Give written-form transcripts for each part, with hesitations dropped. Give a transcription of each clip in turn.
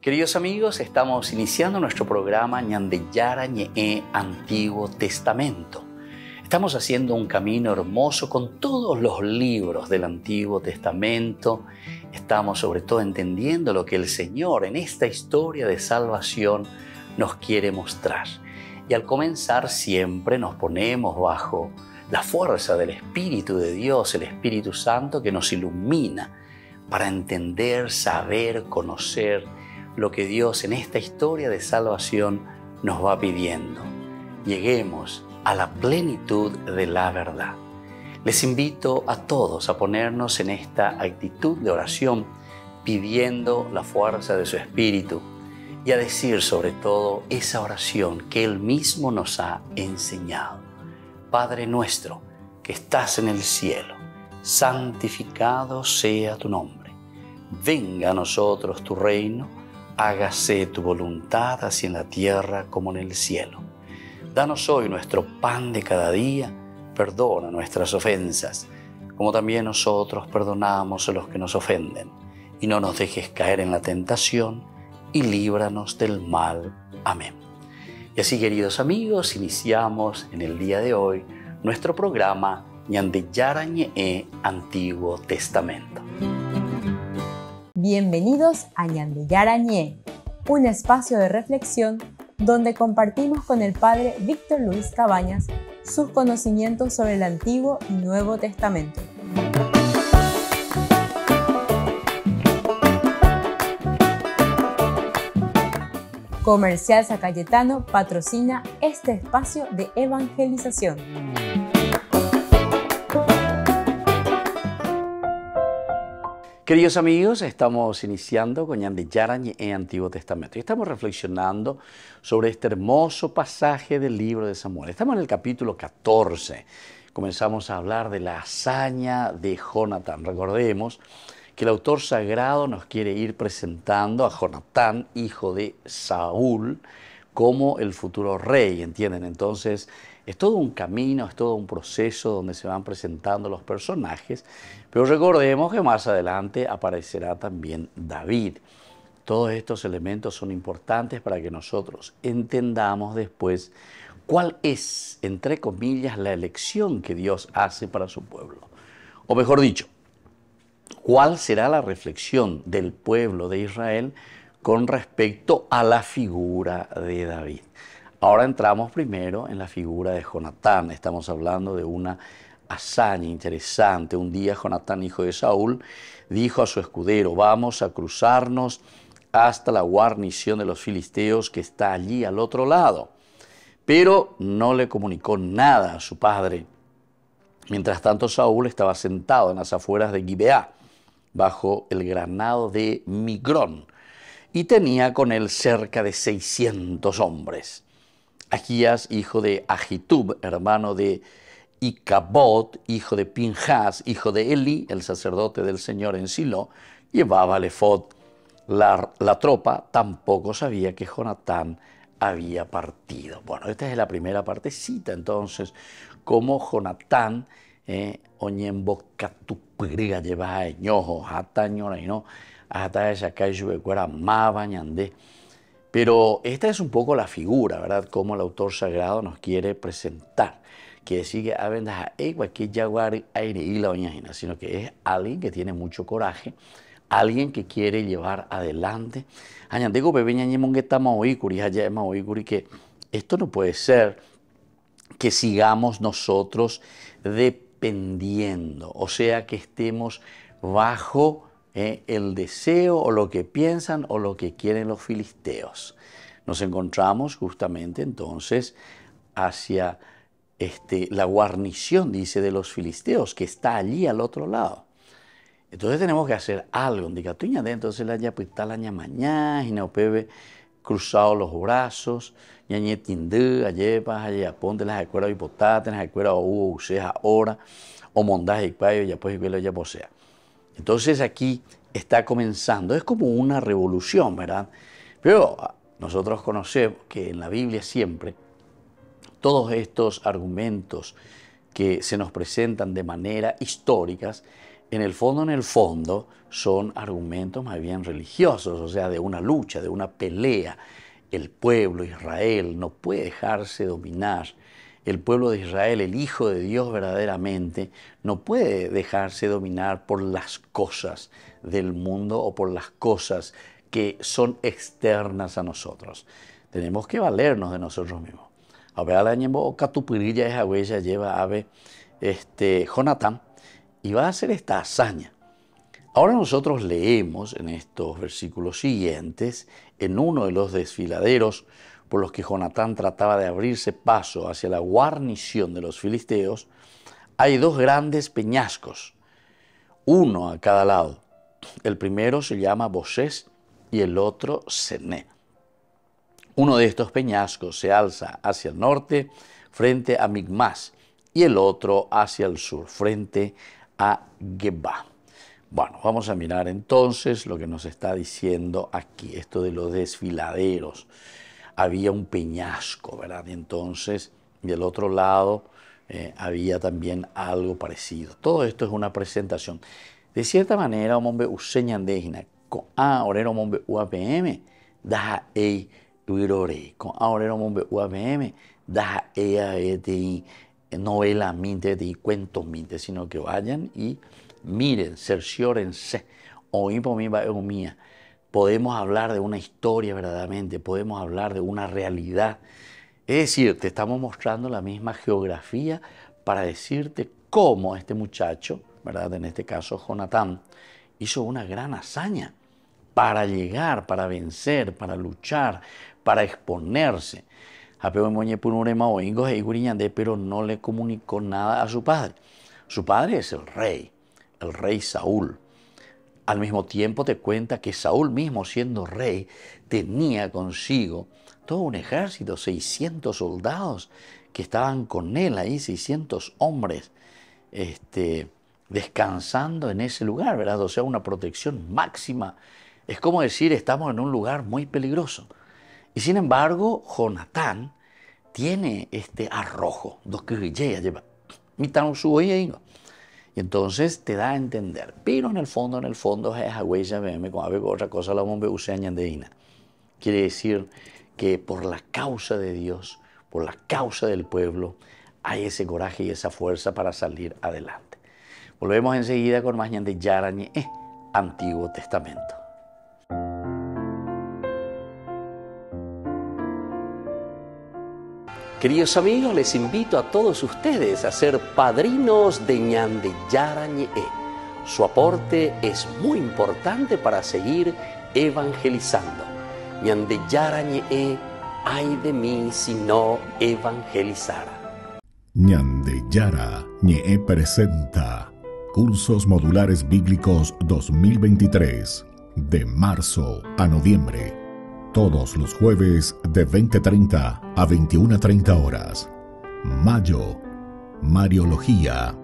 Queridos amigos, estamos iniciando nuestro programa Ñandeyara Ñe'e Antiguo Testamento. Estamos haciendo un camino hermoso con todos los libros del Antiguo Testamento. Estamos sobre todo entendiendo lo que el Señor en esta historia de salvación nos quiere mostrar. Y al comenzar siempre nos ponemos bajo la fuerza del Espíritu de Dios, el Espíritu Santo que nos ilumina para entender, saber, conocer lo que Dios en esta historia de salvación nos va pidiendo. Lleguemos a la plenitud de la verdad. Les invito a todos a ponernos en esta actitud de oración, pidiendo la fuerza de su Espíritu y a decir sobre todo esa oración que Él mismo nos ha enseñado. Padre nuestro que estás en el cielo, santificado sea tu nombre. Venga a nosotros tu reino. Hágase tu voluntad así en la tierra como en el cielo. Danos hoy nuestro pan de cada día. Perdona nuestras ofensas, como también nosotros perdonamos a los que nos ofenden. Y no nos dejes caer en la tentación, y líbranos del mal. Amén. Y así, queridos amigos, iniciamos en el día de hoy nuestro programa Ñandeyara Ñe'e Antiguo Testamento. Bienvenidos a Ñandeyara Ñe'e, un espacio de reflexión donde compartimos con el Padre Víctor Luis Cabañas sus conocimientos sobre el Antiguo y Nuevo Testamento. Comercial San Cayetano patrocina este espacio de evangelización. Queridos amigos, estamos iniciando con Ñandeyara Ñe'e Antiguo Testamento y estamos reflexionando sobre este hermoso pasaje del libro de Samuel. Estamos en el capítulo 14. Comenzamos a hablar de la hazaña de Jonatán. Recordemos que el autor sagrado nos quiere ir presentando a Jonatán, hijo de Saúl, como el futuro rey, ¿entienden? Entonces, es todo un camino, es todo un proceso donde se van presentando los personajes, pero recordemos que más adelante aparecerá también David. Todos estos elementos son importantes para que nosotros entendamos después cuál es, entre comillas, la elección que Dios hace para su pueblo. O mejor dicho, cuál será la reflexión del pueblo de Israel con respecto a la figura de David. Ahora entramos primero en la figura de Jonatán. Estamos hablando de una hazaña interesante. Un día Jonatán, hijo de Saúl, dijo a su escudero: vamos a cruzarnos hasta la guarnición de los filisteos que está allí al otro lado. Pero no le comunicó nada a su padre. Mientras tanto, Saúl estaba sentado en las afueras de Gibeá, bajo el granado de Migrón, y tenía con él cerca de 600 hombres. Ahías, hijo de Ahitub, hermano de Icabod, hijo de Pinjas, hijo de Eli, el sacerdote del Señor en Silo, llevaba el efod. La tropa tampoco sabía que Jonatán había partido. Bueno, esta es la primera partecita, entonces, como Jonatán, oñembocatupriga lleva a ñojo, hatañora y no, hasta esa calle maba ñandé. Pero esta es un poco la figura, ¿verdad? Como el autor sagrado nos quiere presentar. Que decir que sino que es alguien que tiene mucho coraje, alguien que quiere llevar adelante. Que esto no puede ser que sigamos nosotros dependiendo, o sea, que estemos bajo el deseo o lo que piensan o lo que quieren los filisteos. Nos encontramos justamente entonces hacia la guarnición, dice, de los filisteos, que está allí al otro lado. Entonces tenemos que hacer algo. Entonces la yapita la ñamañá y no pebe cruzado los brazos, ñañetindú, ayepas, ayaponte las escuelas hipotates, las escuelas useas ahora, o mondaje y payo, ya pues y velo ya posea. Entonces aquí está comenzando, es como una revolución, ¿verdad? Pero nosotros conocemos que en la Biblia siempre todos estos argumentos que se nos presentan de manera históricas en el fondo, son argumentos más bien religiosos, o sea, de una lucha, de una pelea. El pueblo de Israel no puede dejarse dominar. El pueblo de Israel, el Hijo de Dios verdaderamente, no puede dejarse dominar por las cosas del mundo o por las cosas que son externas a nosotros. Tenemos que valernos de nosotros mismos. A ver, al año Catupirilla esa huella lleva a ver Jonatán y va a hacer esta hazaña. Ahora nosotros leemos en estos versículos siguientes, en uno de los desfiladeros por los que Jonatán trataba de abrirse paso hacia la guarnición de los filisteos, hay dos grandes peñascos, uno a cada lado. El primero se llama Bosés y el otro Sené. Uno de estos peñascos se alza hacia el norte, frente a Migmas, y el otro hacia el sur, frente a Geba. Bueno, vamos a mirar entonces lo que nos está diciendo aquí, esto de los desfiladeros. Había un peñasco, ¿verdad? Y entonces, del otro lado había también algo parecido. Todo esto es una presentación. De cierta manera, un hombre useñan de con orero hombre UAPM, da con orero hombre UAPM, da novela minte y cuentos minte, sino que vayan y miren, cerciórense, oí por mí va mía. Podemos hablar de una historia verdaderamente, podemos hablar de una realidad. Es decir, te estamos mostrando la misma geografía para decirte cómo este muchacho, ¿verdad? En este caso Jonatán, hizo una gran hazaña para llegar, para vencer, para luchar, para exponerse. Pero no le comunicó nada a su padre. Su padre es el rey Saúl. Al mismo tiempo te cuenta que Saúl mismo, siendo rey, tenía consigo todo un ejército, 600 soldados que estaban con él ahí, 600 hombres, descansando en ese lugar, ¿verdad? O sea, una protección máxima. Es como decir, estamos en un lugar muy peligroso. Y sin embargo, Jonatán tiene este arrojo, y entonces te da a entender, pero en el fondo es huella otra cosa la bomba useñandeína. Quiere decir que por la causa de Dios, por la causa del pueblo, hay ese coraje y esa fuerza para salir adelante. Volvemos enseguida con más de Yarañe, Antiguo Testamento. Queridos amigos, les invito a todos ustedes a ser padrinos de Ñande Yarañe. Su aporte es muy importante para seguir evangelizando. Ñande Yarañe, ay de mí si no evangelizara. Ñande Yarañe presenta Cursos Modulares Bíblicos 2023, de marzo a noviembre. Todos los jueves de 20:30 a 21:30 horas. Mayo, Mariología.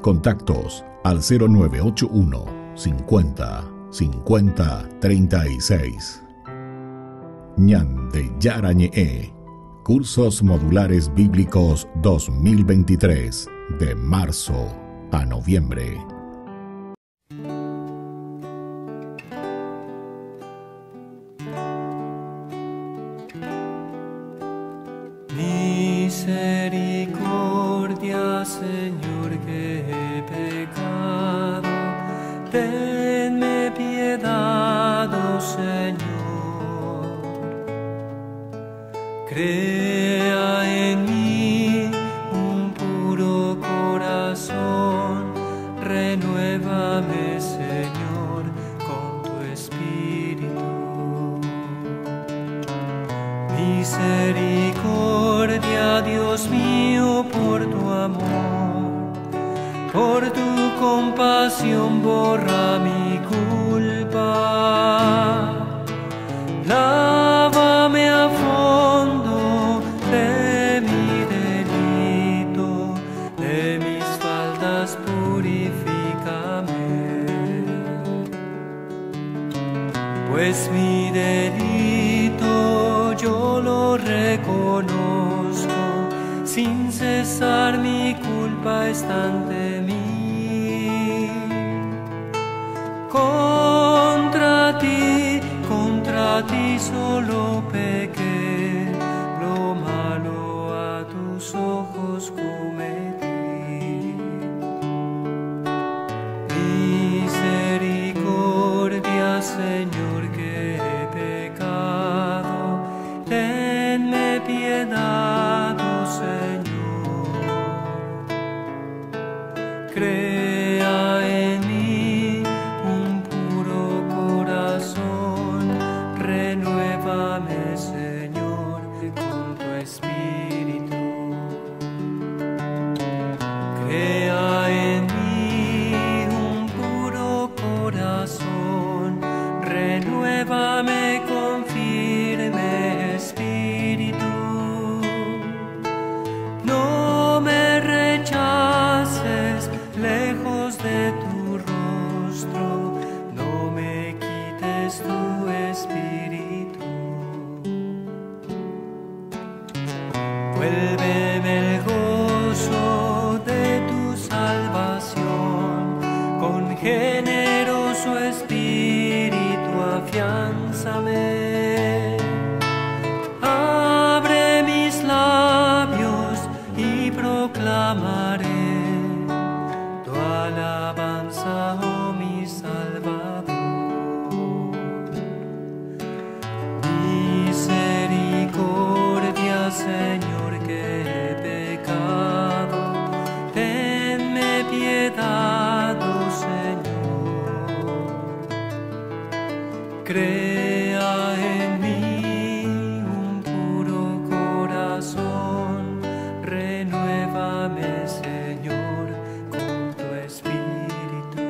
Contactos al 0981 50 50 36. Ñande Yarañe. Cursos Modulares Bíblicos 2023, de marzo a noviembre. Misericordia, Señor, que he pecado, tenme piedad, oh Señor. Crea en mí un puro corazón, renuévame, Señor, con tu espíritu. Misericordia, Dios mío, por tu amor, por tu compasión borra mi culpa. Lávame a fondo de mi delito, de mis faltas purifícame. Pues mi delito yo lo reconozco, sin cesar mi culpa está ante mí. contra ti solo pequé, lo malo a tus ojos cometí. Misericordia, Señor, que he pecado, tenme piedad, oh Señor. Crea en mí un puro corazón, renuévame, Señor, con tu Espíritu. Crea en mí un puro corazón, renuévame con firme espíritu. No me rechaces lejos de tu rostro, no me quites tu espíritu. Vuélveme el gozo de tu salvación, con generoso espíritu afiánzame. Abre mis labios y proclamaré tu alabanza, oh mi Salvador. Misericordia, Señor, que he pecado, tenme piedad, oh Señor. Crea en mí un puro corazón, renuévame, Señor, con tu Espíritu.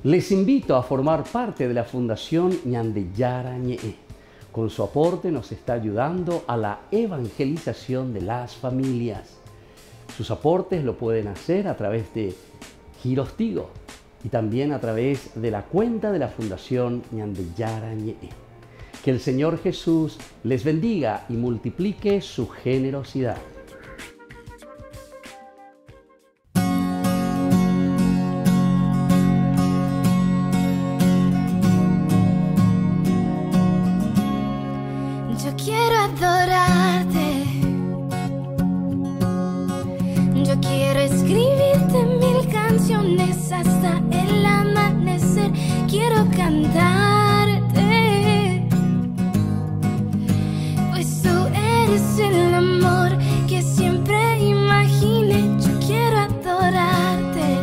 Les invito a formar parte de la Fundación Ñandeyara Ñe'e. Con su aporte nos está ayudando a la evangelización de las familias. Sus aportes lo pueden hacer a través de Giros Tigo y también a través de la cuenta de la Fundación Ñandeyara Ñe'e. Que el Señor Jesús les bendiga y multiplique su generosidad. Yo quiero adorarte, yo quiero escribirte 1000 canciones hasta el amanecer. Quiero cantarte, pues tú eres el amor que siempre imaginé. Yo quiero adorarte,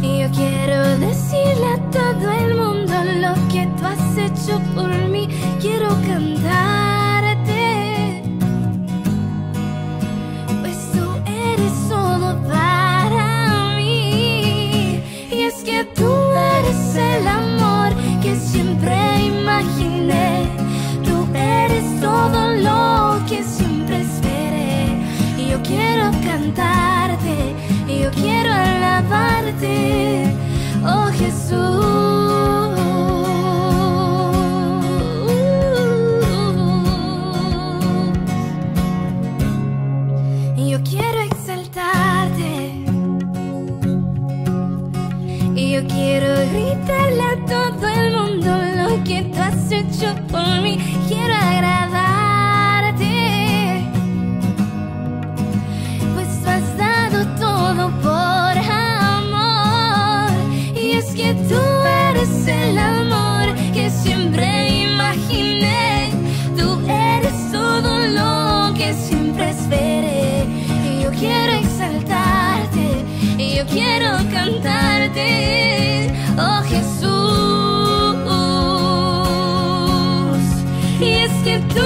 yo quiero decirle a todo el mundo lo que tú has hecho por mí. Quiero cantarte, pues tú eres todo para mí. Y es que tú eres el amor que siempre imaginé. Tú eres todo lo que siempre esperé. Y yo quiero cantarte, y yo quiero alabarte, oh Jesús. Yo quiero exaltarte, y yo quiero gritarle a todo el mundo lo que tú has hecho por mí. Quiero agradarte, pues tú has dado todo por amor. Y es que tú eres el amor que siempre imaginé. Tú eres todo lo que siempre esperé. Y yo quiero exaltarte, y yo quiero cantarte, oh Jesús. Y es que tú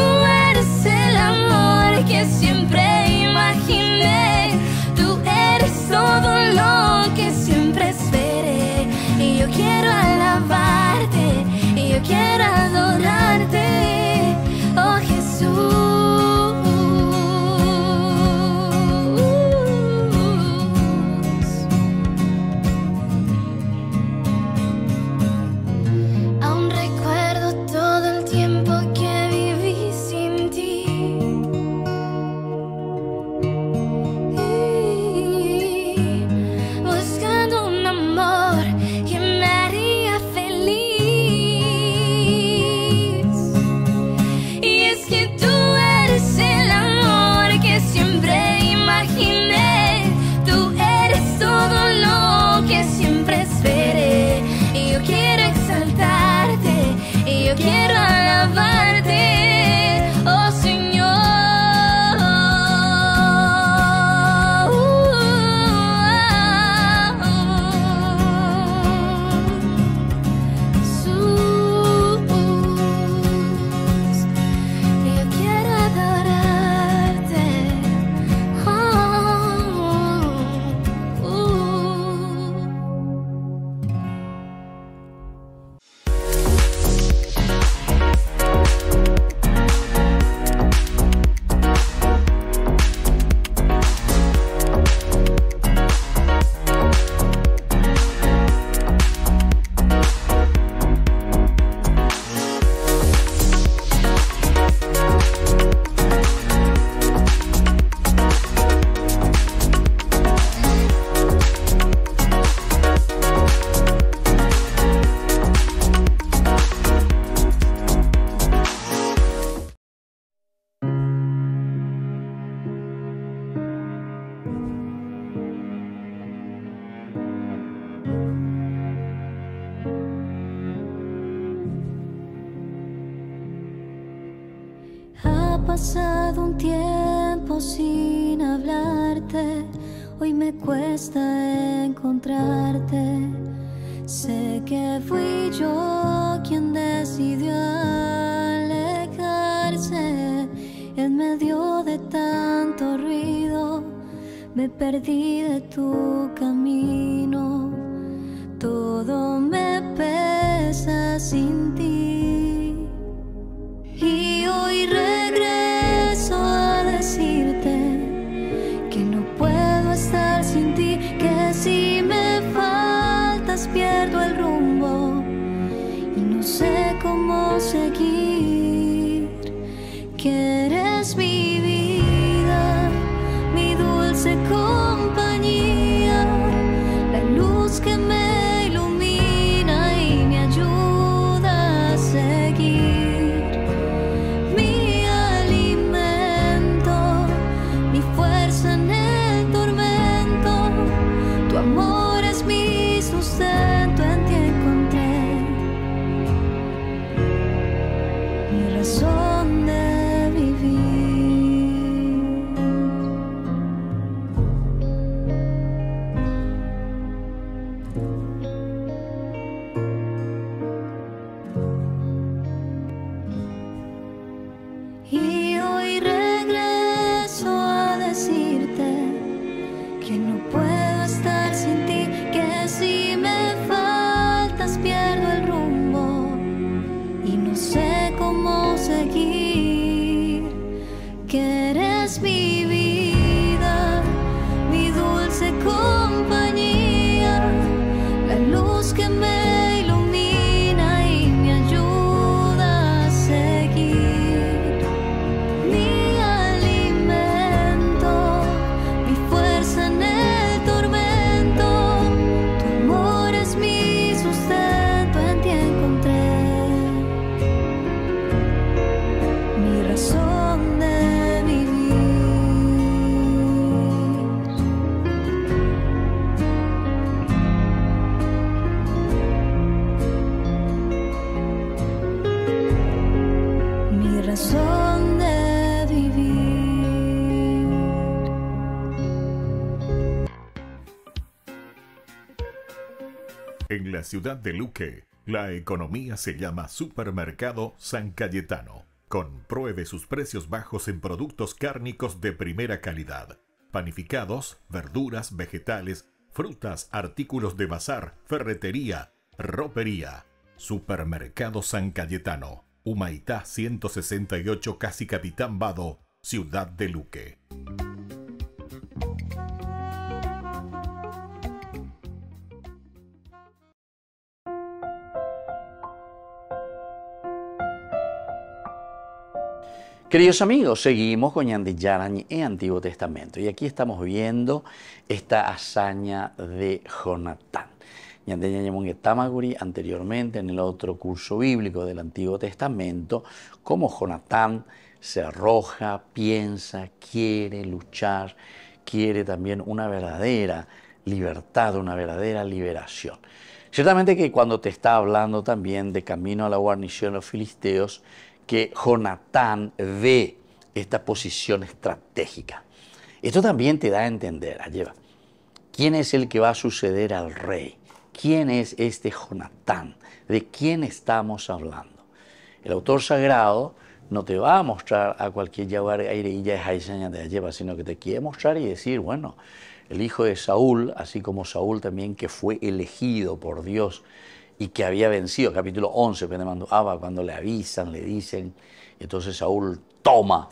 pasado un tiempo sin hablarte, hoy me cuesta encontrarte. Sé que fui yo quien decidió alejarse. En medio de tanto ruido, me perdí de tu camino. Todo me pesa sin ti. Y hoy regreso a decirte que no puedo estar sin ti, que si me faltas pierdo el rumbo y no sé cómo seguir. Que eres mi vida, mi dulce compañía, la luz que me ilumina y me ayuda a seguir. Mi alimento, mi fuerza en el tormento, tu amor es mi sustento, en ti encontré mi razón de vivir. Y hoy regreso a decirte que no puedo estar sin ti, que si me faltas pierdo el rumbo y no sé cómo seguir. Que eres mi vida, mi dulce compañía, la luz que me ilumina y me ayuda a seguir. Mi alimento, mi fuerza en el tormento, tu amor es mi sustento, en ti encontré mi razón de vivir. Mi razón de vivir. En la ciudad de Luque, la economía se llama Supermercado San Cayetano. Compruebe sus precios bajos en productos cárnicos de primera calidad. Panificados, verduras, vegetales, frutas, artículos de bazar, ferretería, ropería. Supermercado San Cayetano. Humaitá 168, Casi Capitán Vado, ciudad de Luque. Queridos amigos, seguimos con Ñande Yarañi en Antiguo Testamento y aquí estamos viendo esta hazaña de Jonatán. Ñande Ñañamón Tamaguri anteriormente en el otro curso bíblico del Antiguo Testamento, cómo Jonatán se arroja, piensa, quiere luchar, quiere también una verdadera libertad, una verdadera liberación. Ciertamente que cuando te está hablando también de camino a la guarnición de los filisteos, que Jonatán ve esta posición estratégica. Esto también te da a entender, Ayeva, quién es el que va a suceder al rey, quién es este Jonatán, de quién estamos hablando. El autor sagrado no te va a mostrar a cualquier yaguar aireilla de Jaisaña de Ayeva, sino que te quiere mostrar y decir, bueno, el hijo de Saúl, así como Saúl también que fue elegido por Dios y que había vencido, capítulo 11, cuando le avisan, le dicen, entonces Saúl toma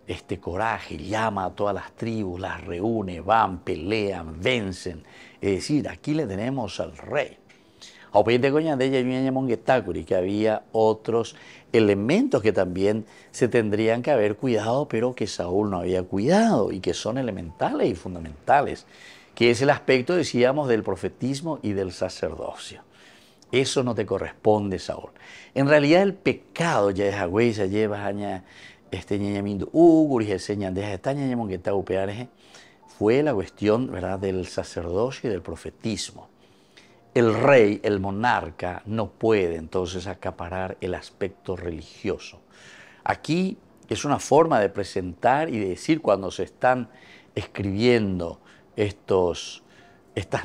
este coraje, llama a todas las tribus, las reúne, van, pelean, vencen. Es decir, aquí le tenemos al rey. Que había otros elementos que también se tendrían que haber cuidado, pero que Saúl no había cuidado y que son elementales y fundamentales, que es el aspecto, decíamos, del profetismo y del sacerdocio. Eso no te corresponde, Saúl. En realidad el pecado ya es agüey, se lleva aña ñañamiento fue la cuestión, ¿verdad?, del sacerdocio y del profetismo. El rey, el monarca, no puede entonces acaparar el aspecto religioso. Aquí Es una forma de presentar y de decir cuando se están escribiendo estas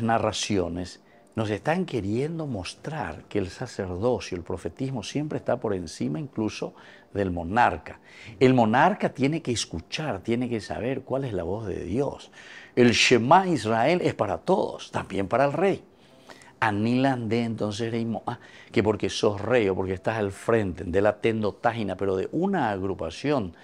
narraciones, nos están queriendo mostrar que el sacerdocio, el profetismo siempre está por encima incluso del monarca. El monarca tiene que escuchar, tiene que saber cuál es la voz de Dios. El Shema Israel es para todos, también para el rey. Anilande entonces que porque sos rey o porque estás al frente de la tendotágina, pero de una agrupación,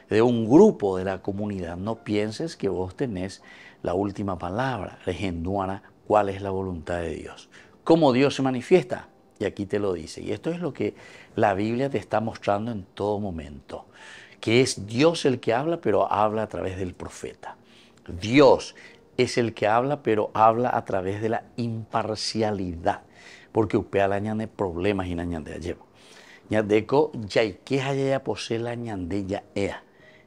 de un grupo de la comunidad, no pienses que vos tenés la última palabra, legenduana, cuál es la voluntad de Dios. ¿Cómo Dios se manifiesta? Y aquí te lo dice. Y esto es lo que la Biblia te está mostrando en todo momento, que es Dios el que habla, pero habla a través del profeta. Dios es el que habla, pero habla a través de la imparcialidad, porque upea la ñande problemas y la ñande lleva. Ñadeco ya que haya posee la ñande ya ea.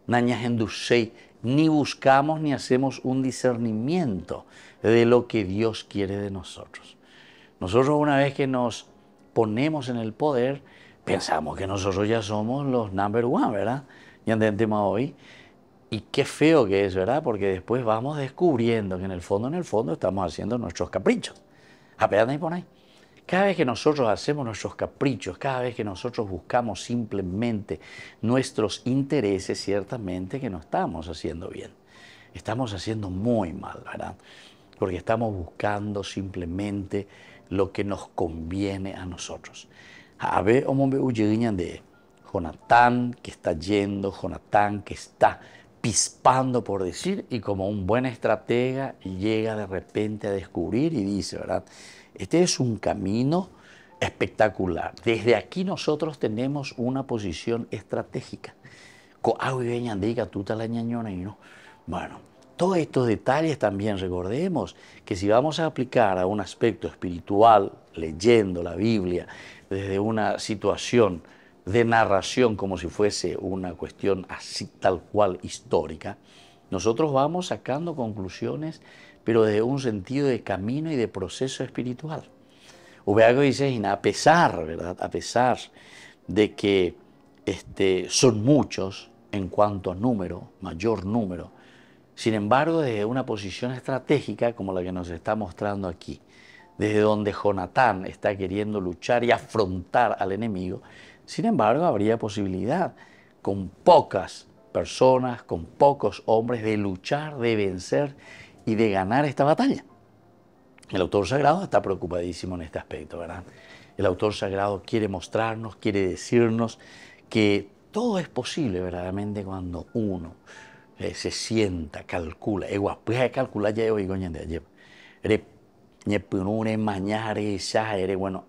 Naña hendusei, ni buscamos ni hacemos un discernimiento de lo que Dios quiere de nosotros. Nosotros una vez que nos ponemos en el poder, pensamos que nosotros ya somos los number one, ¿verdad? Ñande en tema hoy. Y qué feo que es, ¿verdad? Porque después vamos descubriendo que en el fondo estamos haciendo nuestros caprichos. Apenas por ahí. Cada vez que nosotros hacemos nuestros caprichos, cada vez que nosotros buscamos simplemente nuestros intereses, ciertamente que no estamos haciendo bien. Estamos haciendo muy mal, ¿verdad? Porque estamos buscando simplemente lo que nos conviene a nosotros. A ver, de Jonatán que está yendo, Jonatán que está pispando por decir, y como un buen estratega llega de repente a descubrir y dice, ¿verdad? Este es un camino espectacular. Desde aquí nosotros tenemos una posición estratégica. Bueno, todos estos detalles también recordemos que si vamos a aplicar a un aspecto espiritual, leyendo la Biblia desde una situación de narración como si fuese una cuestión así tal cual histórica, nosotros vamos sacando conclusiones, pero de un sentido de camino y de proceso espiritual. Ubeago dice, a pesar, ¿verdad? A pesar de que son muchos en cuanto a número, mayor número, sin embargo, desde una posición estratégica como la que nos está mostrando aquí, desde donde Jonatán está queriendo luchar y afrontar al enemigo, sin embargo, habría posibilidad con pocas personas, con pocos hombres, de luchar, de vencer y de ganar esta batalla. El autor sagrado está preocupadísimo en este aspecto, ¿verdad? El autor sagrado quiere mostrarnos, quiere decirnos que todo es posible verdaderamente cuando uno se sienta, calcula. Pues hay calcular ya hoy goñan de ayer. Bueno,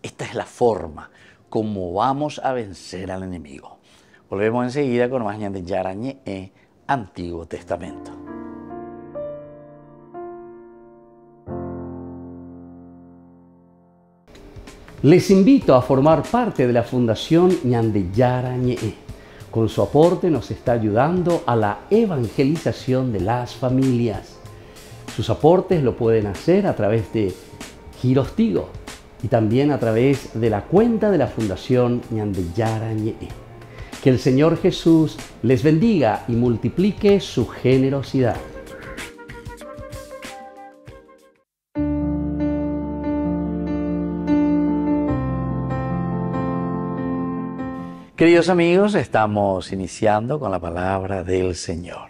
esta es la forma como vamos a vencer al enemigo. Volvemos enseguida con más de Yarañé, Antiguo Testamento. Les invito a formar parte de la Fundación Ñandeyara Ñe'e. Con su aporte nos está ayudando a la evangelización de las familias. Sus aportes lo pueden hacer a través de Giros Tigo y también a través de la cuenta de la Fundación Ñandeyara Ñe'e. Que el Señor Jesús les bendiga y multiplique su generosidad. Queridos amigos, estamos iniciando con la palabra del Señor.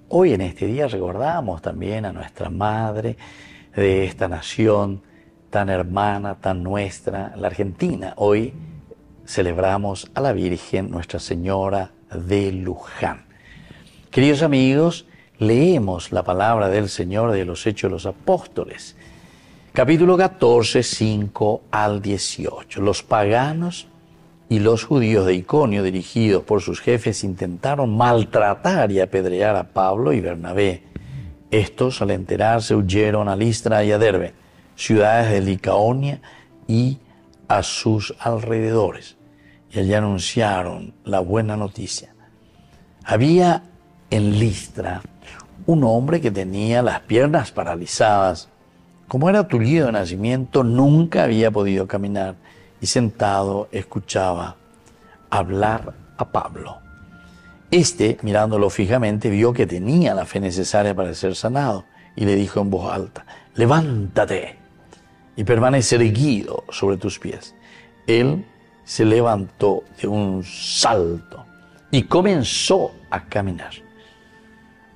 Hoy en este día recordamos también a nuestra madre de esta nación tan hermana, tan nuestra, la Argentina. Hoy celebramos a la Virgen Nuestra Señora de Luján. Queridos amigos, leemos la palabra del Señor de los Hechos de los Apóstoles, capítulo 14, 5 al 18. Los paganos y los judíos de Iconio, dirigidos por sus jefes, intentaron maltratar y apedrear a Pablo y Bernabé. Estos, al enterarse, huyeron a Listra y a Derbe, ciudades de Licaonia y a sus alrededores, y allí anunciaron la buena noticia. Había en Listra un hombre que tenía las piernas paralizadas. Como era tullido de nacimiento, nunca había podido caminar, y sentado escuchaba hablar a Pablo. Este, mirándolo fijamente, vio que tenía la fe necesaria para ser sanado y le dijo en voz alta: levántate y permanece erguido sobre tus pies. Él se levantó de un salto y comenzó a caminar.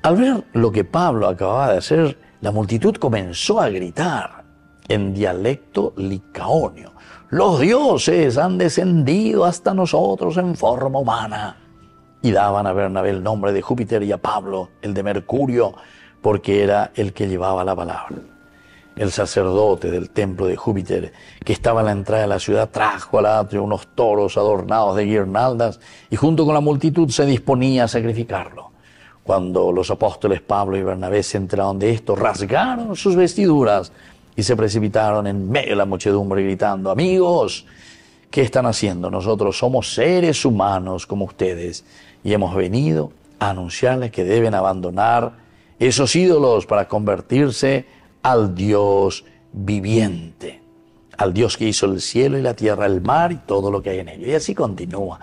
Al ver lo que Pablo acababa de hacer, la multitud comenzó a gritar en dialecto licaonio: los dioses han descendido hasta nosotros en forma humana. Y daban a Bernabé el nombre de Júpiter y a Pablo el de Mercurio, porque era el que llevaba la palabra. El sacerdote del templo de Júpiter, que estaba a la entrada de la ciudad, trajo al atrio unos toros adornados de guirnaldas y junto con la multitud se disponía a sacrificarlo. Cuando los apóstoles Pablo y Bernabé se enteraron de esto, rasgaron sus vestiduras y se precipitaron en medio de la muchedumbre gritando: amigos, ¿qué están haciendo? Nosotros somos seres humanos como ustedes y hemos venido a anunciarles que deben abandonar esos ídolos para convertirse al Dios viviente, al Dios que hizo el cielo y la tierra, el mar y todo lo que hay en ello. Y así continúa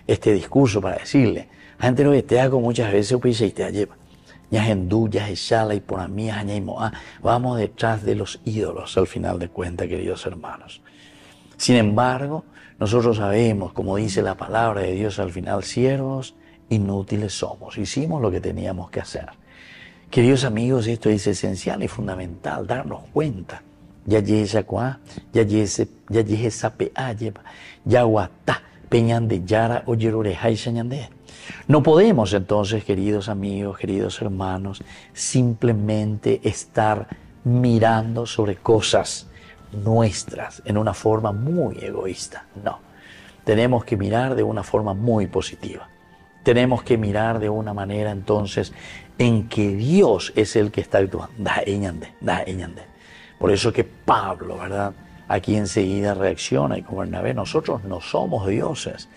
este discurso para decirle: gente no te hago muchas veces, pues y te lleva. Ya hindú, ya shala y por mí, vamos detrás de los ídolos al final de cuentas, queridos hermanos. Sin embargo, nosotros sabemos, como dice la palabra de Dios al final: siervos inútiles somos. Hicimos lo que teníamos que hacer. Queridos amigos, esto es esencial y fundamental, darnos cuenta. No podemos entonces, queridos amigos, queridos hermanos, simplemente estar mirando sobre cosas nuestras en una forma muy egoísta. No, tenemos que mirar de una forma muy positiva. Tenemos que mirar de una manera entonces en que Dios es el que está actuando. Por eso que Pablo, ¿verdad?, aquí enseguida reacciona y como Bernabé: nosotros no somos dioses.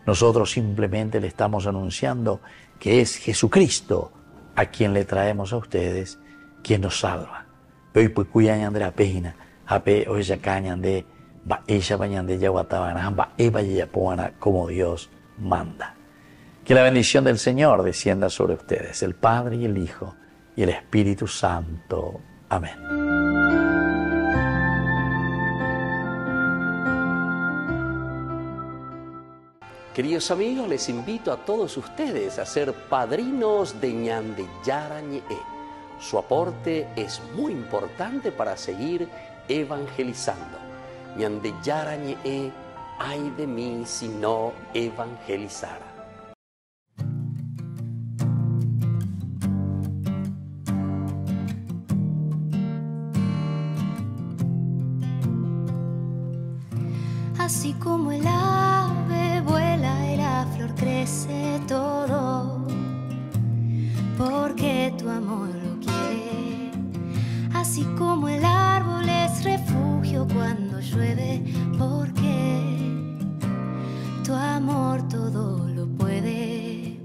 Nosotros simplemente le estamos anunciando que es Jesucristo a quien le traemos a ustedes, quien nos salva. Como Dios manda. Que la bendición del Señor descienda sobre ustedes, el Padre y el Hijo y el Espíritu Santo. Amén. Queridos amigos, les invito a todos ustedes a ser padrinos de Ñande Yara Ñe'e. Su aporte es muy importante para seguir evangelizando. Ñande Yara Ñe'e, ay de mí si no evangelizara. Así como el ave vuela y la flor crece todo, porque tu amor lo quiere. Así como el árbol es refugio cuando llueve, porque tu amor todo lo puede.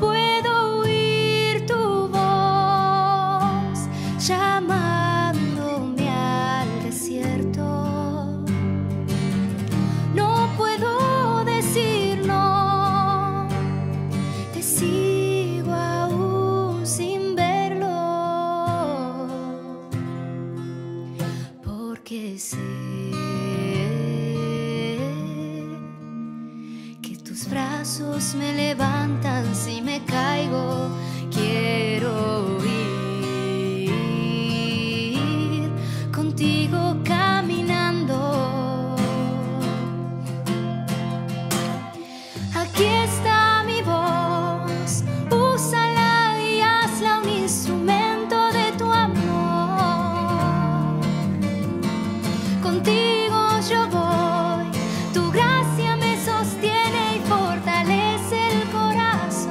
Puedo oír tu voz llamándome al desierto. No puedo decir no, te sigo aún sin verlo, porque sé que tus brazos me levantan si me caigo. Quiero ir contigo caminando. Aquí está mi voz, úsala y hazla un instrumento de tu amor. Contigo yo voy, tu gracia me sostiene y fortalece el corazón.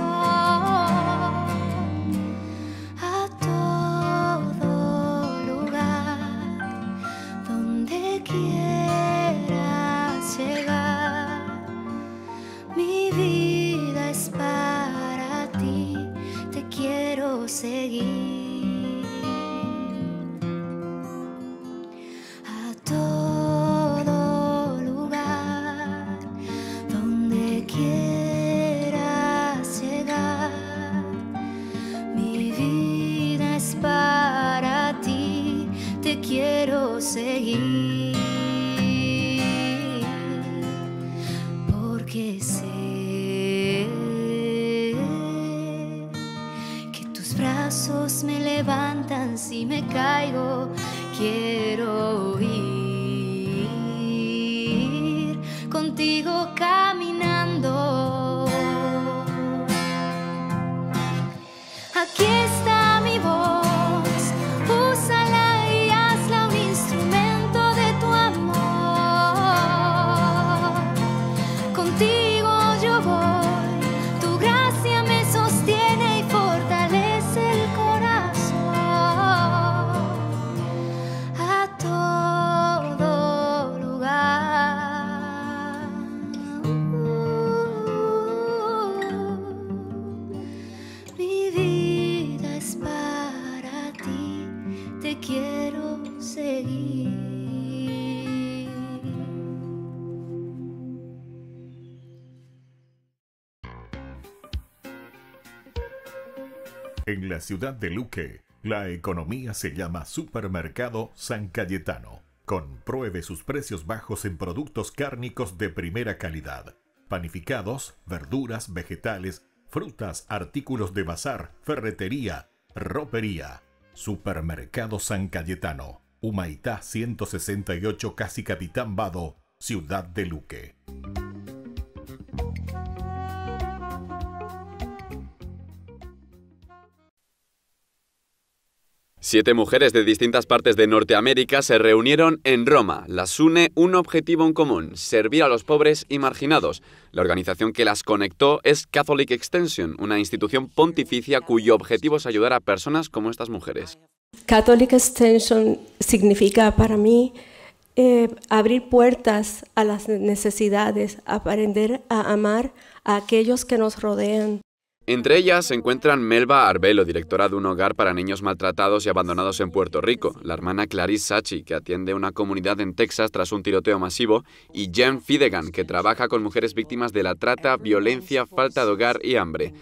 quiero seguir, porque sé que tus brazos me levantan si me caigo. Quiero ir contigo caminando. Aquí está mi voz, úsala y hazla un instrumento de tu amor. Contigo yo voy, tu gracia me sostiene y fortalece el corazón. A todo lugar. Mi vida es para ti, te quiero seguir. En la ciudad de Luque, la economía se llama Supermercado San Cayetano. Compruebe sus precios bajos en productos cárnicos de primera calidad. Panificados, verduras, vegetales, frutas, artículos de bazar, ferretería, ropería. Supermercado San Cayetano, Humaitá 168, Casi Capitán Vado, ciudad de Luque. Siete mujeres de distintas partes de Norteamérica se reunieron en Roma. Las une un objetivo en común: servir a los pobres y marginados. La organización que las conectó es Catholic Extension, una institución pontificia cuyo objetivo es ayudar a personas como estas mujeres. Catholic Extension significa para mí abrir puertas a las necesidades, aprender a amar a aquellos que nos rodean. Entre ellas se encuentran Melba Arbelo, directora de un hogar para niños maltratados y abandonados en Puerto Rico, la hermana Clarice Sachi, que atiende una comunidad en Texas tras un tiroteo masivo, y Jen Fidegan, que trabaja con mujeres víctimas de la trata, violencia, falta de hogar y hambre.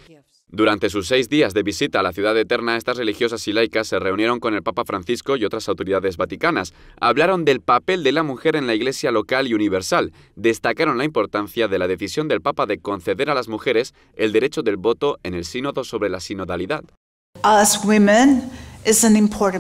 Durante sus 6 días de visita a la ciudad eterna, estas religiosas y laicas se reunieron con el Papa Francisco y otras autoridades vaticanas. Hablaron del papel de la mujer en la Iglesia local y universal. Destacaron la importancia de la decisión del Papa de conceder a las mujeres el derecho del voto en el sínodo sobre la sinodalidad.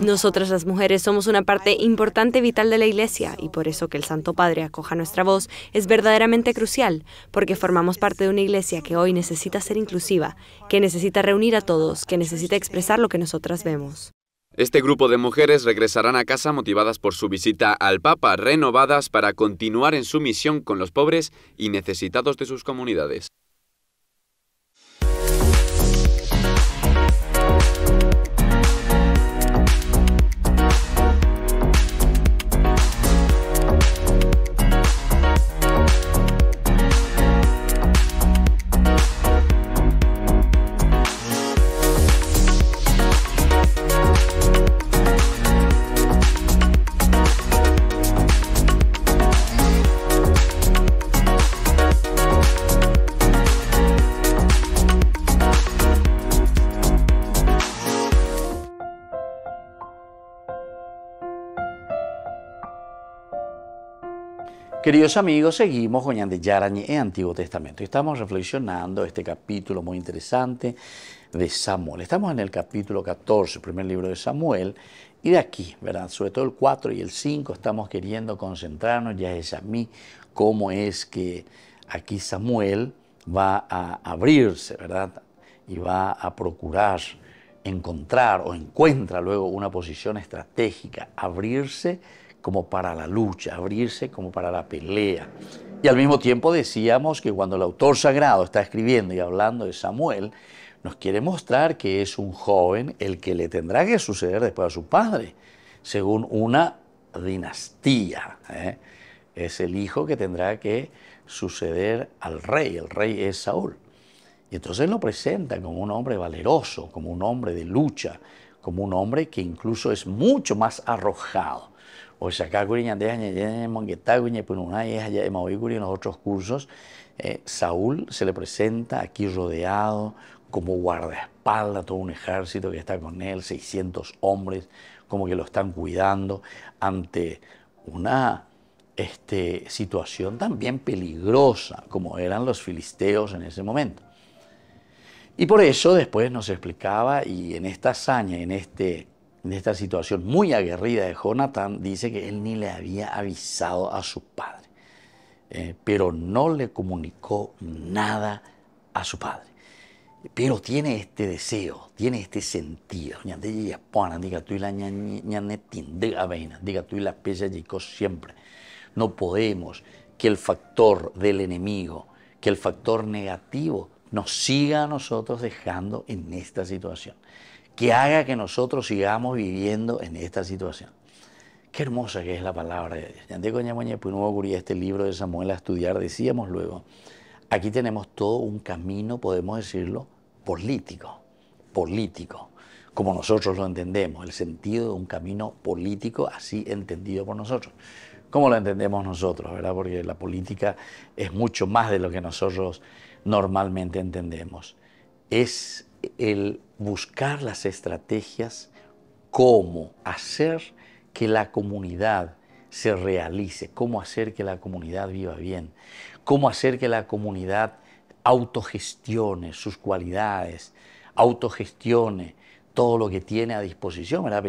Nosotras las mujeres somos una parte importante y vital de la Iglesia, y por eso que el Santo Padre acoja nuestra voz es verdaderamente crucial, porque formamos parte de una Iglesia que hoy necesita ser inclusiva, que necesita reunir a todos, que necesita expresar lo que nosotras vemos. Este grupo de mujeres regresarán a casa motivadas por su visita al Papa, renovadas para continuar en su misión con los pobres y necesitados de sus comunidades. Queridos amigos, seguimos con Ñan de Yarañe en Antiguo Testamento. Estamos reflexionando este capítulo muy interesante de Samuel. Estamos en el capítulo 14, primer libro de Samuel, y de aquí, ¿verdad? Sobre todo el 4 y el 5 estamos queriendo concentrarnos, ya es a mí, cómo es que aquí Samuel va a abrirse, ¿verdad? Y va a procurar encontrar o encuentra luego una posición estratégica, abrirse como para la lucha, abrirse como para la pelea. Y al mismo tiempo decíamos que cuando el autor sagrado está escribiendo y hablando de Samuel, nos quiere mostrar que es un joven el que le tendrá que suceder después a su padre, según una dinastía. Es el hijo que tendrá que suceder al rey. El rey es Saúl. Y entonces lo presenta como un hombre valeroso, como un hombre de lucha, como un hombre que incluso es mucho más arrojado. O sea, acá en los otros cursos, Saúl se le presenta aquí rodeado como guardaespaldas, todo un ejército que está con él, 600 hombres, como que lo están cuidando ante una situación también peligrosa, como eran los filisteos en ese momento. Y por eso después nos explicaba, y en esta hazaña, en esta situación muy aguerrida de Jonatán, dice que él ni le había avisado a su padre, pero no le comunicó nada a su padre. Pero tiene este deseo, tiene este sentido. Siempre. No podemos que el factor del enemigo, que el factor negativo nos siga a nosotros dejando en esta situación, que haga que nosotros sigamos viviendo en esta situación. Qué hermosa que es la palabra de Dios. Este libro de Samuel a estudiar, decíamos luego, aquí tenemos todo un camino, podemos decirlo, político, como nosotros lo entendemos, el sentido de un camino político así entendido por nosotros. ¿Cómo lo entendemos nosotros, verdad? Porque la política es mucho más de lo que nosotros normalmente entendemos. Es el buscar las estrategias, cómo hacer que la comunidad se realice, cómo hacer que la comunidad viva bien, cómo hacer que la comunidad autogestione sus cualidades, autogestione todo lo que tiene a disposición, ¿verdad?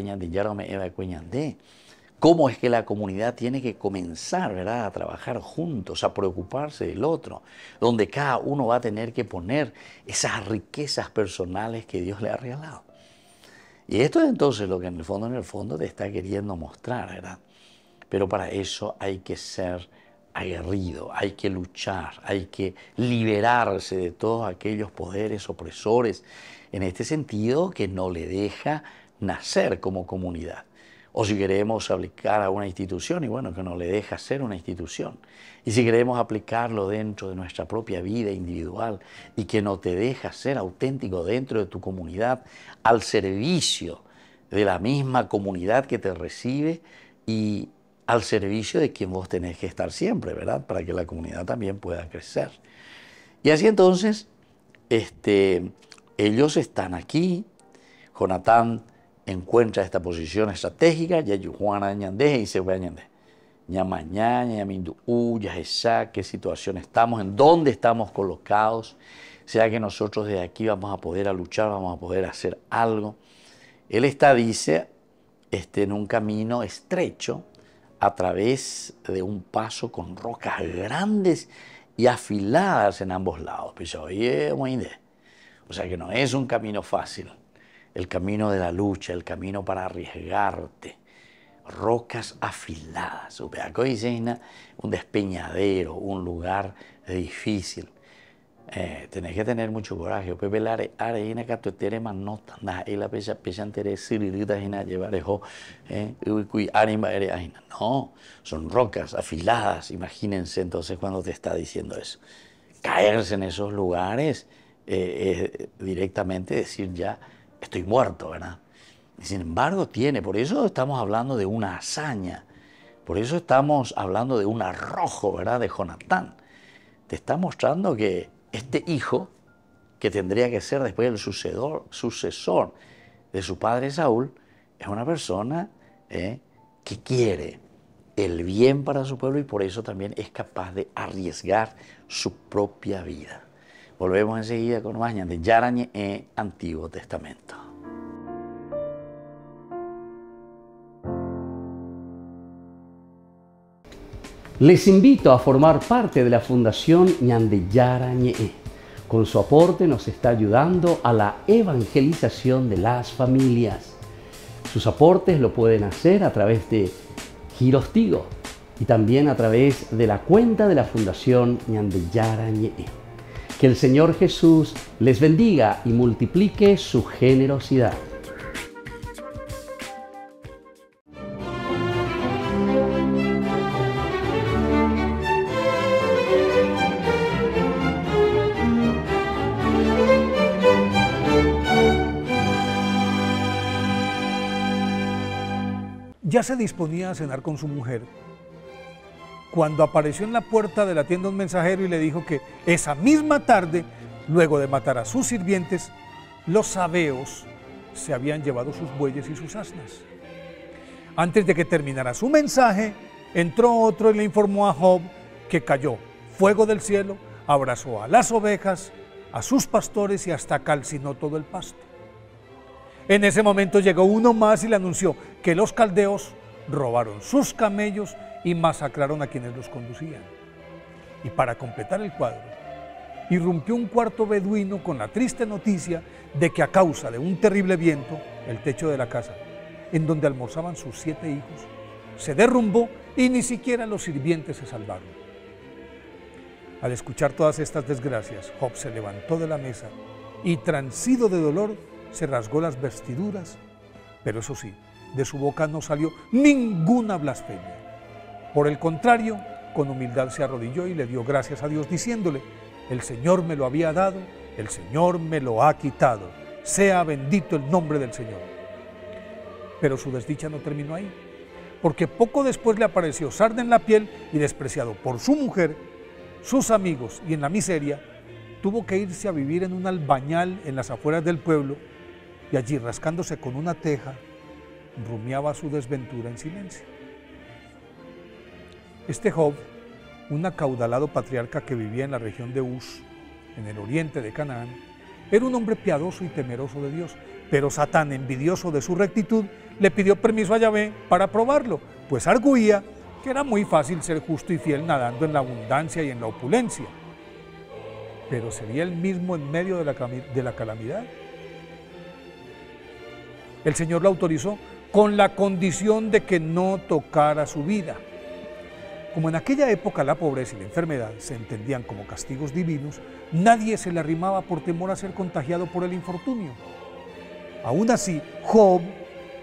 Cómo es que la comunidad tiene que comenzar, ¿verdad?, a trabajar juntos, a preocuparse del otro, donde cada uno va a tener que poner esas riquezas personales que Dios le ha regalado. Y esto es entonces lo que en el fondo te está queriendo mostrar, ¿verdad? Pero para eso hay que ser aguerrido, hay que luchar, hay que liberarse de todos aquellos poderes opresores, en este sentido que no le deja nacer como comunidad. O si queremos aplicar a una institución, y bueno, que no le deja ser una institución. Y si queremos aplicarlo dentro de nuestra propia vida individual y que no te deja ser auténtico dentro de tu comunidad, al servicio de la misma comunidad que te recibe y al servicio de quien vos tenés que estar siempre, ¿verdad? Para que la comunidad también pueda crecer. Y así entonces, ellos están aquí, Jonatán encuentra esta posición estratégica, ya Juana Ñandé y se va a Ñandé. Ñamañá, Ñamindu, Yajesa, qué situación estamos, en dónde estamos colocados, sea que nosotros desde aquí vamos a poder luchar, vamos a poder hacer algo. Él está, dice, en un camino estrecho, a través de un paso con rocas grandes y afiladas en ambos lados. O sea que no es un camino fácil. El camino de la lucha, el camino para arriesgarte, rocas afiladas. Un despeñadero, un lugar difícil. Tenés que tener mucho coraje. No, son rocas afiladas. Imagínense entonces cuando te está diciendo eso. Caerse en esos lugares es directamente decir ya, estoy muerto, ¿verdad? Y sin embargo por eso estamos hablando de una hazaña, por eso estamos hablando de un arrojo, ¿verdad?, de Jonatán. Te está mostrando que este hijo, que tendría que ser después el sucesor de su padre Saúl, es una persona que quiere el bien para su pueblo y por eso también es capaz de arriesgar su propia vida. Volvemos enseguida con más de Yarañe en Antiguo Testamento. Les invito a formar parte de la Fundación Ñande Yarañe. Con su aporte nos está ayudando a la evangelización de las familias. Sus aportes lo pueden hacer a través de Giros Tigo y también a través de la cuenta de la Fundación Ñande Yarañe. Que el Señor Jesús les bendiga y multiplique su generosidad. Ya se disponía a cenar con su mujer cuando apareció en la puerta de la tienda un mensajero y le dijo que esa misma tarde, luego de matar a sus sirvientes, los sabeos se habían llevado sus bueyes y sus asnas. Antes de que terminara su mensaje, entró otro y le informó a Job que cayó fuego del cielo, abrazó a las ovejas, a sus pastores y hasta calcinó todo el pasto. En ese momento llegó uno más y le anunció que los caldeos robaron sus camellos y masacraron a quienes los conducían. Y para completar el cuadro, irrumpió un cuarto beduino con la triste noticia de que a causa de un terrible viento, el techo de la casa, en donde almorzaban sus 7 hijos, se derrumbó y ni siquiera los sirvientes se salvaron. Al escuchar todas estas desgracias, Job se levantó de la mesa y, transido de dolor, se rasgó las vestiduras, pero eso sí, de su boca no salió ninguna blasfemia. Por el contrario, con humildad se arrodilló y le dio gracias a Dios, diciéndole: el Señor me lo había dado, el Señor me lo ha quitado, sea bendito el nombre del Señor. Pero su desdicha no terminó ahí, porque poco después le apareció sarna en la piel y, despreciado por su mujer, sus amigos y en la miseria, tuvo que irse a vivir en un albañal en las afueras del pueblo, y allí, rascándose con una teja, rumiaba su desventura en silencio. Este Job, un acaudalado patriarca que vivía en la región de Uz, en el oriente de Canaán, era un hombre piadoso y temeroso de Dios, pero Satán, envidioso de su rectitud, le pidió permiso a Yahvé para probarlo, pues arguía que era muy fácil ser justo y fiel nadando en la abundancia y en la opulencia. Pero ¿sería él mismo en medio de la calamidad? El Señor lo autorizó con la condición de que no tocara su vida. Como en aquella época la pobreza y la enfermedad se entendían como castigos divinos, nadie se le arrimaba por temor a ser contagiado por el infortunio. Aún así, Job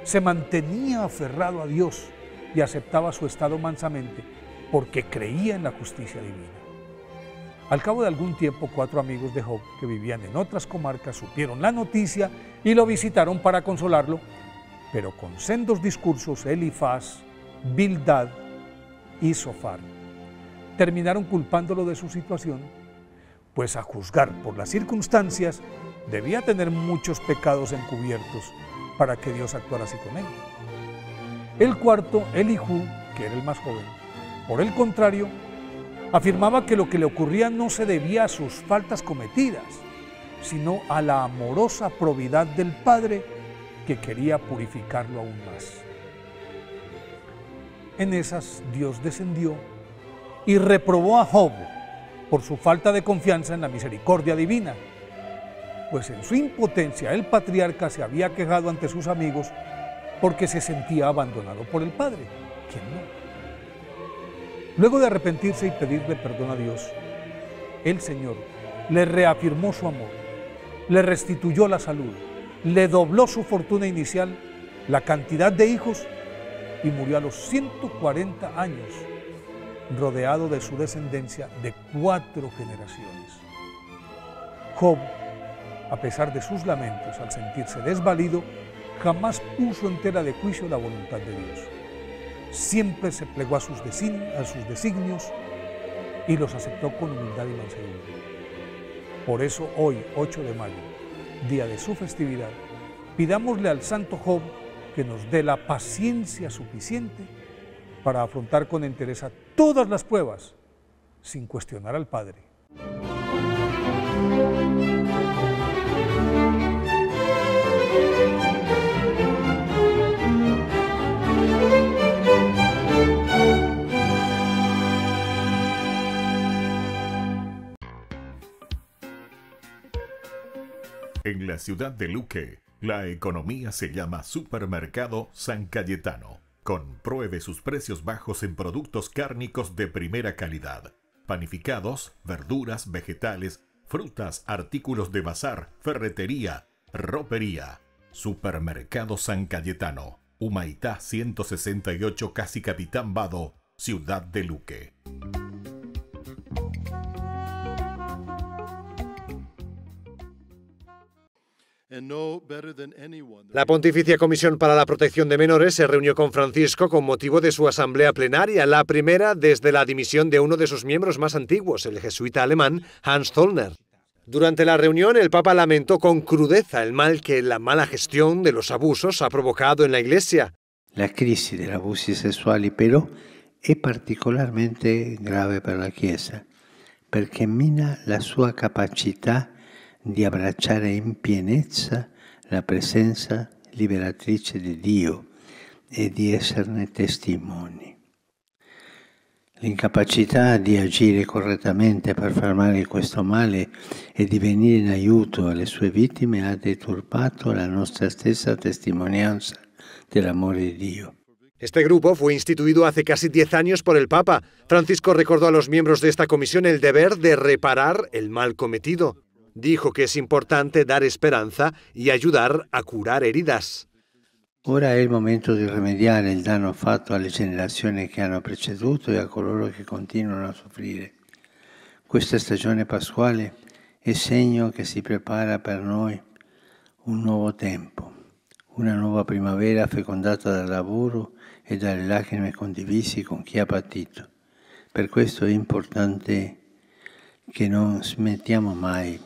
se mantenía aferrado a Dios y aceptaba su estado mansamente porque creía en la justicia divina. Al cabo de algún tiempo, 4 amigos de Job que vivían en otras comarcas supieron la noticia y lo visitaron para consolarlo, pero con sendos discursos Elifaz, Bildad y Zofar terminaron culpándolo de su situación, pues a juzgar por las circunstancias debía tener muchos pecados encubiertos para que Dios actuara así con él. El cuarto, Elihu, que era el más joven, por el contrario, afirmaba que lo que le ocurría no se debía a sus faltas cometidas, sino a la amorosa probidad del Padre que quería purificarlo aún más. En esas, Dios descendió y reprobó a Job por su falta de confianza en la misericordia divina, pues en su impotencia el patriarca se había quejado ante sus amigos porque se sentía abandonado por el Padre. ¿Quién no? Luego de arrepentirse y pedirle perdón a Dios, el Señor le reafirmó su amor, le restituyó la salud, le dobló su fortuna inicial, la cantidad de hijos, y murió a los 140 años, rodeado de su descendencia de 4 generaciones. Job, a pesar de sus lamentos al sentirse desvalido, jamás puso en tela de juicio la voluntad de Dios. Siempre se plegó a sus designios y los aceptó con humildad y mansedumbre. Por eso hoy, 8 de mayo, día de su festividad, pidámosle al santo Job que nos dé la paciencia suficiente para afrontar con entereza todas las pruebas sin cuestionar al Padre. En la ciudad de Luque, la economía se llama Supermercado San Cayetano. Compruebe sus precios bajos en productos cárnicos de primera calidad. Panificados, verduras, vegetales, frutas, artículos de bazar, ferretería, ropería. Supermercado San Cayetano. Humaitá 168, casi Capitán Vado, ciudad de Luque. La Pontificia Comisión para la Protección de Menores se reunió con Francisco con motivo de su asamblea plenaria, la primera desde la dimisión de uno de sus miembros más antiguos, el jesuita alemán Hans Zollner. Durante la reunión, el Papa lamentó con crudeza el mal que la mala gestión de los abusos ha provocado en la Iglesia. La crisi degli abusi sessuali però è particolarmente grave per la Chiesa, perché mina la sua capacità di abbracciare in pienezza la presenza liberatrice di Dio e di esserne testimoni. L'incapacità di agire correttamente per fermare questo male e di venire in aiuto alle sue vittime ha deturpato la nostra stessa testimonianza del amor de Dios. Este grupo fue instituido hace casi 10 años por el Papa. Francisco recordó a los miembros de esta comisión el deber de reparar el mal cometido. Dijo que es importante dar esperanza y ayudar a curar heridas. Ora è il momento di rimediare il danno fatto alle generazioni che hanno preceduto e a coloro che continuano a soffrire. Questa stagione pasquale è segno che si prepara per noi un nuovo tempo, una nuova primavera fecondata dal lavoro e dalle lacrime condivisi con chi ha patito. Per questo è importante che non smettiamo mai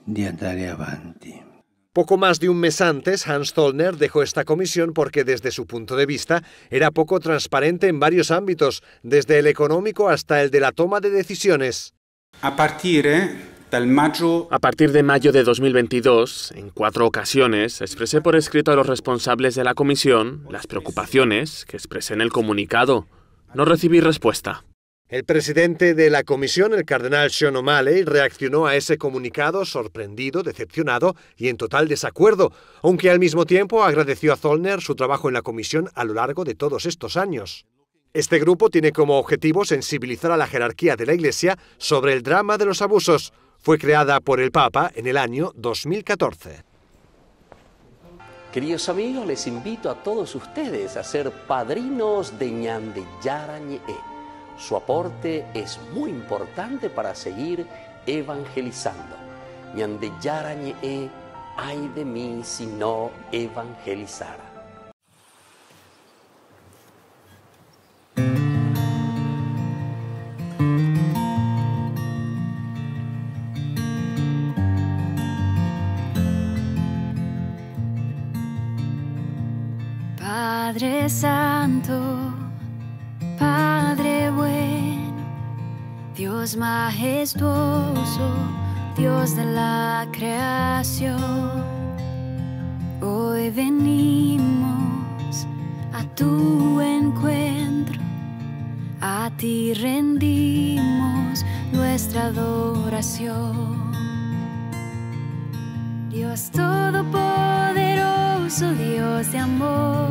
di andare avanti. Poco más de un mes antes, Hans Zollner dejó esta comisión porque desde su punto de vista era poco transparente en varios ámbitos, desde el económico hasta el de la toma de decisiones. A partir de mayo de 2022, en 4 ocasiones, expresé por escrito a los responsables de la comisión las preocupaciones que expresé en el comunicado. No recibí respuesta. El presidente de la comisión, el cardenal Sean O'Malley, reaccionó a ese comunicado sorprendido, decepcionado y en total desacuerdo, aunque al mismo tiempo agradeció a Zollner su trabajo en la comisión a lo largo de todos estos años. Este grupo tiene como objetivo sensibilizar a la jerarquía de la Iglesia sobre el drama de los abusos. Fue creada por el Papa en el año 2014. Queridos amigos, les invito a todos ustedes a ser padrinos de Ñande Yarañe. Su aporte es muy importante para seguir evangelizando. Ñande Yarañe, ay de mí si no evangelizara. Padre Santo, Padre bueno, Dios majestuoso, Dios de la creación, hoy venimos a tu encuentro, a ti rendimos nuestra adoración. Dios todopoderoso, Dios de amor,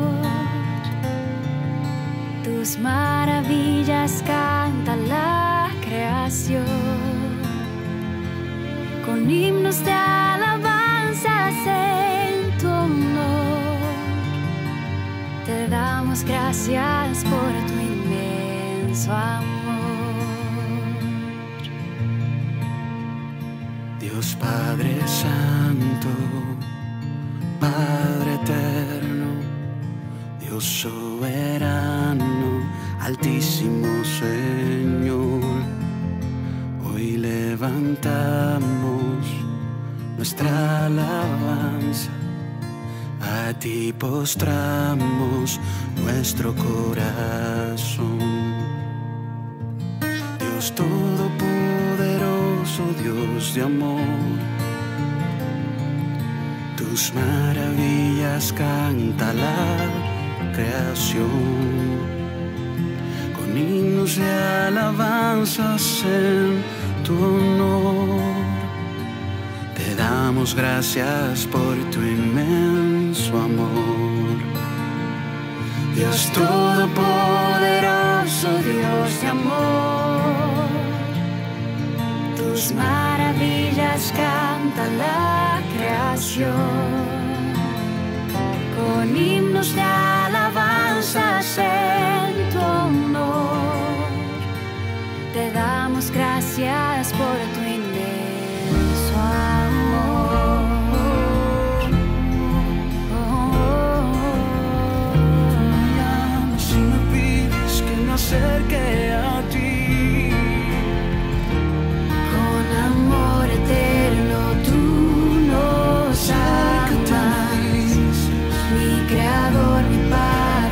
tus maravillas canta la creación, con himnos de alabanzas en tu honor, te damos gracias por tu inmenso amor. Dios Padre Santo, Padre eterno, Dios soberano, Altísimo Señor, hoy levantamos nuestra alabanza, a ti postramos nuestro corazón. Dios todopoderoso, Dios de amor, tus maravillas canta la creación, con himnos de alabanzas en tu honor, te damos gracias por tu inmenso amor. Dios todopoderoso, Dios de amor, tus maravillas canta la creación, con himnos de alabanzas en tu honor, te damos gracias por tu inmenso amor. Si me pides que me acerque a ti, con amor eterno tú nos amas, mi creador, mi Padre.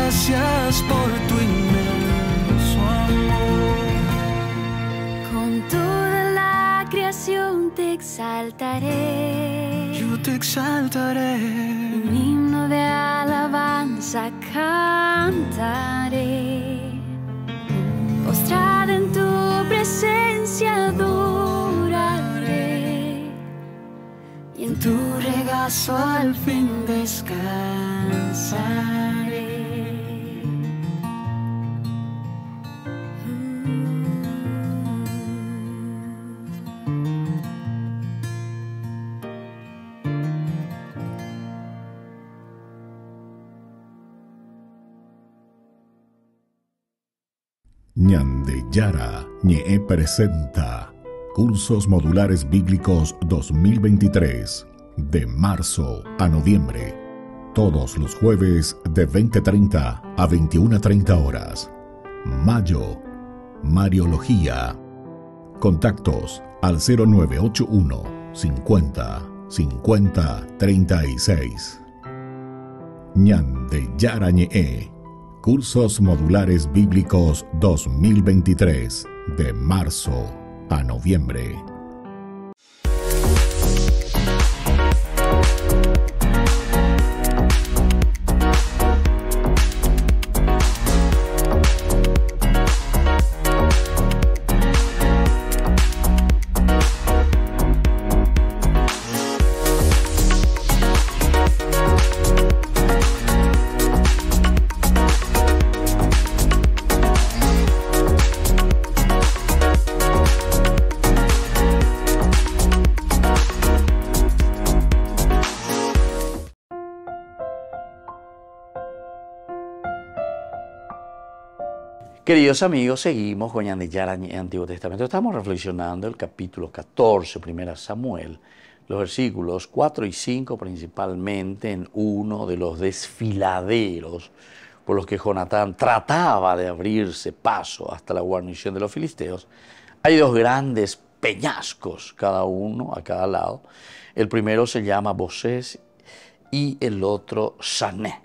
gracias por tu inmenso amor. Con toda la creación te exaltaré. Yo te exaltaré. Un himno de alabanza cantaré. Postrada en tu presencia adoraré. Y en tu regazo al fin descansaré. Ñandeyara Ñe'e presenta Cursos Modulares Bíblicos 2023, de marzo a noviembre, todos los jueves de 20:30 a 21:30 horas. Mayo, Mariología. Contactos al 0981 50 50 36. Ñandeyara Ñe'e, Cursos Modulares Bíblicos 2023, de marzo a noviembre. Queridos amigos, seguimos con Ñandeyara Ñe'e Antiguo Testamento. Estamos reflexionando el capítulo 14, 1 Samuel, los versículos 4 y 5 principalmente, en uno de los desfiladeros por los que Jonatán trataba de abrirse paso hasta la guarnición de los filisteos. Hay dos grandes peñascos, cada uno a cada lado. El primero se llama Bosés y el otro Sané.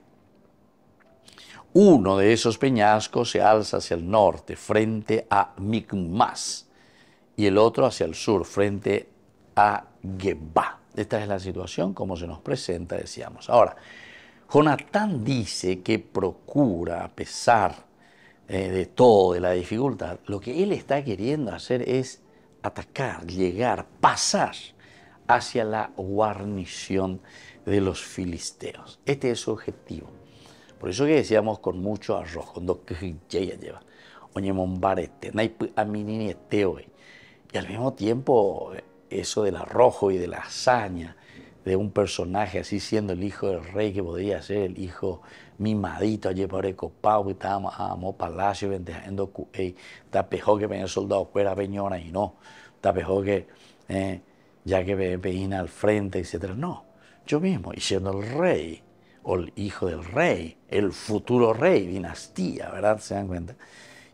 Uno de esos peñascos se alza hacia el norte, frente a Micmas, y el otro hacia el sur, frente a Geba. Esta es la situación como se nos presenta, decíamos. Ahora, Jonatán dice que procura, a pesar de todo, de la dificultad, lo que él está queriendo hacer es atacar, llegar, pasar hacia la guarnición de los filisteos. Este es su objetivo. Por eso que decíamos con mucho arroz, con dos que lleva, oñemombarete, y al mismo tiempo eso del arrojo y de la hazaña de un personaje así siendo el hijo del rey, que podría ser el hijo mimadito allí por el copao, y estábamos a palacio ventajando cuey, tapejó que venía soldado fuera peñona y no, tapejó que ya que veía al frente, etc. No, yo mismo, y siendo el rey, o el hijo del rey, el futuro rey, dinastía, ¿verdad? ¿Se dan cuenta?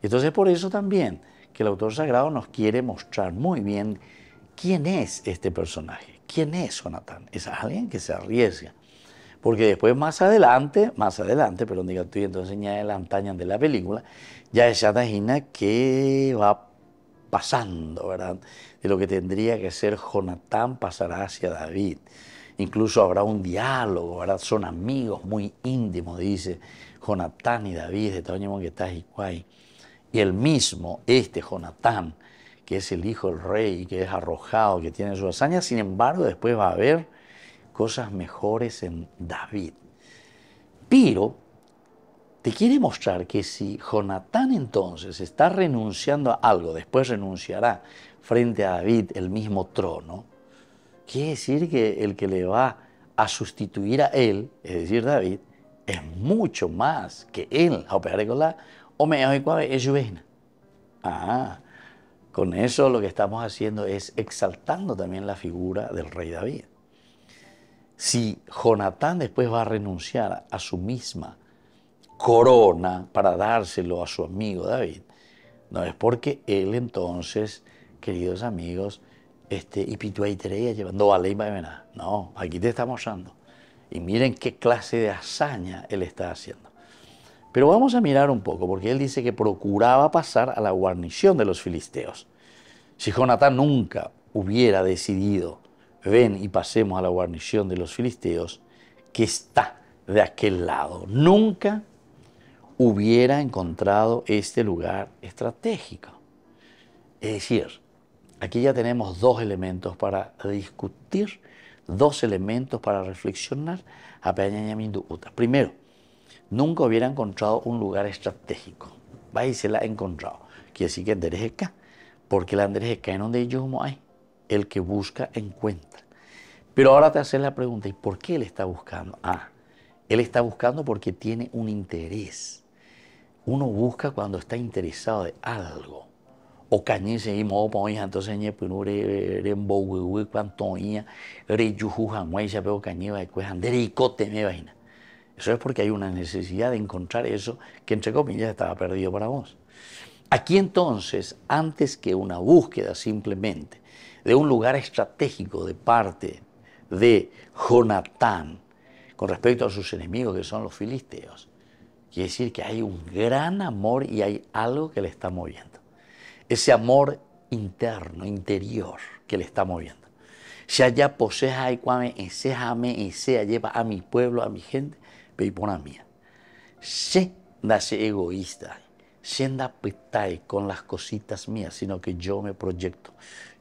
Y entonces por eso también que el autor sagrado nos quiere mostrar muy bien quién es este personaje, quién es Jonatán. Es alguien que se arriesga. Porque después más adelante, pero diga tú, entonces ya adelantañan de la película, ya se imagina que va pasando, ¿verdad? De lo que tendría que ser Jonatán pasará hacia David. Incluso habrá un diálogo, ¿verdad? Son amigos muy íntimos, dice Jonatán y David, de Toño que está ahí. Y el mismo, Jonatán, que es el hijo del rey, que es arrojado, que tiene su hazaña, sin embargo, después va a haber cosas mejores en David. Pero te quiere mostrar que si Jonatán entonces está renunciando a algo, después renunciará frente a David el mismo trono, quiere decir que el que le va a sustituir a él, es decir, David, es mucho más que él. Con eso lo que estamos haciendo es exaltando también la figura del rey David. Si Jonatán después va a renunciar a su misma corona para dárselo a su amigo David, no es porque él entonces, queridos amigos, y pituaitería llevando a ley para no, aquí te está mostrando. Y miren qué clase de hazaña él está haciendo. Pero vamos a mirar un poco, porque él dice que procuraba pasar a la guarnición de los filisteos. Si Jonatán nunca hubiera decidido, ven y pasemos a la guarnición de los filisteos, que está de aquel lado, nunca hubiera encontrado este lugar estratégico. Es decir, aquí ya tenemos dos elementos para discutir, dos elementos para reflexionar. Primero, nunca hubiera encontrado un lugar estratégico. Va y se la ha encontrado. Quiere decir que Anderejeca, porque la Anderejeca en donde ellos no hay, el que busca encuentra. Pero ahora te haces la pregunta, ¿y por qué él está buscando? Él está buscando porque tiene un interés. Uno busca cuando está interesado de algo. O cañé seguimos por ahí, entonces ñe pinure rembo cuanto ia reyujujan guaysa pero cañé va después andericote me vaina. Eso es porque hay una necesidad de encontrar eso que entre comillas estaba perdido para vos. Aquí entonces, antes que una búsqueda simplemente de un lugar estratégico de parte de Jonatán con respecto a sus enemigos que son los filisteos, quiere decir que hay un gran amor y hay algo que le está moviendo. Ese amor interno, interior, que le está moviendo. Si allá poseja y cuame, ese jame, ese lleva a mi pueblo, a mi gente, peipona mía. Se da ese egoísta, se anda petai con las cositas mías, sino que yo me proyecto.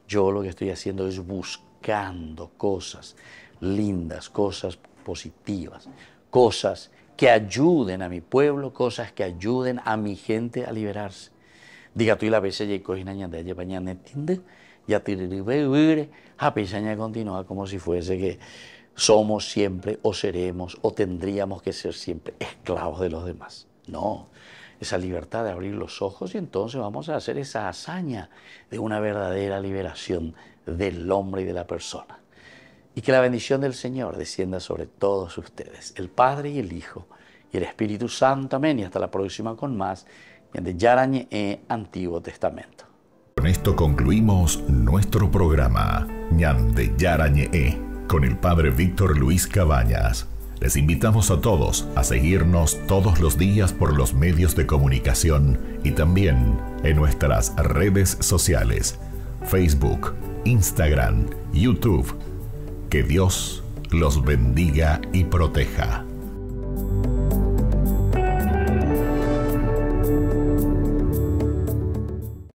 Yo lo que estoy haciendo es buscando cosas lindas, cosas positivas, cosas que ayuden a mi pueblo, cosas que ayuden a mi gente a liberarse. Diga tú y la veces ya cogina de allá mañana entiende ya tiriribe a pesaña continúa como si fuese que somos siempre o seremos o tendríamos que ser siempre esclavos de los demás. No, esa libertad de abrir los ojos y entonces vamos a hacer esa hazaña de una verdadera liberación del hombre y de la persona. Y que la bendición del Señor descienda sobre todos ustedes, el Padre y el Hijo y el Espíritu Santo. Amén. Y hasta la próxima con más de Yarañe Antiguo Testamento. Con esto concluimos nuestro programa Ñande Yarañe con el Padre Víctor Luis Cabañas. Les invitamos a todos a seguirnos todos los días por los medios de comunicación y también en nuestras redes sociales, Facebook, Instagram, YouTube. Que Dios los bendiga y proteja.